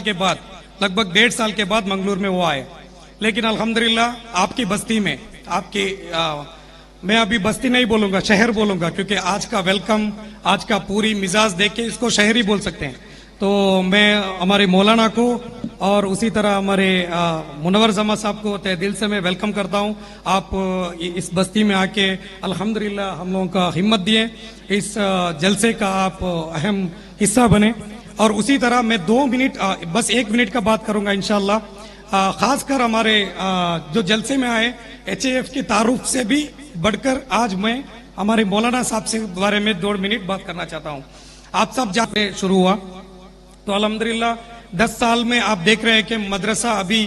के बाद, लगभग 1.5 साल के बाद मंगलूर में वो आए। लेकिन अल्हम्दुलिल्लाह आपकी बस्ती में, मैं अभी बस्ती नहीं बोलूंगा, शहर बोलूंगा, क्योंकि आज का वेलकम, आज का पूरी मिजाज देख के इसको शहर ही बोल सकते हैं। तो मैं हमारे मौलाना को और उसी तरह हमारे मुनव्वर जमा साहब को तहे दिल से मैं वेलकम करता हूं। आप इस बस्ती में आके अल्हम्दुलिल्लाह हम लोगों का हिम्मत दिए, इस जलसे का आप अहम हिस्सा बने। और उसी तरह मैं 2 मिनट, बस 1 मिनट का बात करूंगा इंशाअल्लाह। खासकर हमारे जो जलसे में आए HAF की तारुफ से भी बढ़कर आज मैं हमारे मौलाना साहब से बारे में 2 मिनट बात करना चाहता हूं। आप सब जाते शुरू हुआ तो अल्हम्दुलिल्लाह 10 साल में आप देख रहे हैं कि मदरसा अभी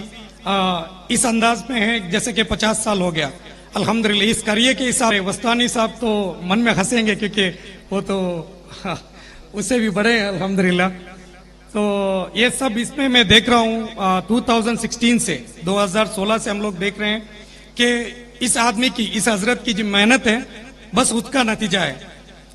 इस अंदाज में है जैसे कि 50 साल हो गया। अल्हम्दुलिल्लाह इस करिए के हिसाब से वस्तानी साहब तो मन में हंसेंगे, क्योंकि वो तो उससे भी बड़े हैं अल्हम्दुलिल्लाह। तो ये सब इसमें मैं देख रहा हूँ 2016 से 2016 से हम लोग देख रहे हैं कि इस आदमी की, इस हजरत की जो मेहनत है बस उसका नतीजा है।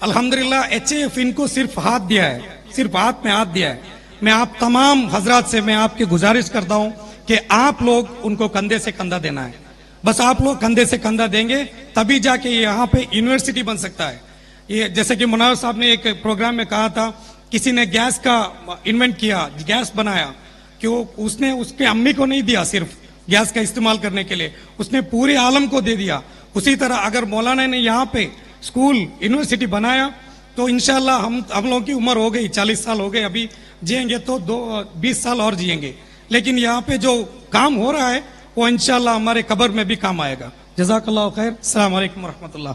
अल्हम्दुलिल्लाह HAF इनको सिर्फ हाथ दिया है, सिर्फ हाथ में हाथ दिया है। मैं आप तमाम हजरात से मैं आपकी गुजारिश करता हूं कि आप लोग उनको कंधे से कंधा देना है। बस आप लोग कंधे से कंधा देंगे तभी जाके यहाँ पे यूनिवर्सिटी बन सकता है। ये जैसे कि मुनव्वर साहब ने एक प्रोग्राम में कहा था, किसी ने गैस का इन्वेंट किया, गैस बनाया, कि उसने उसके अम्मी को नहीं दिया सिर्फ गैस का इस्तेमाल करने के लिए, उसने पूरे आलम को दे दिया। उसी तरह अगर मौलाना ने यहाँ पे स्कूल यूनिवर्सिटी बनाया तो इंशाल्लाह हम लोगों की उम्र हो गई, 40 साल हो गए, अभी जिएंगे तो 20 साल और जिएंगे। लेकिन यहाँ पे जो काम हो रहा है वो इंशाल्लाह हमारे कब्र में भी काम आएगा। जज़ाकल्लाह खैर। अस्सलाम वालेकुम रहमतुल्लाह।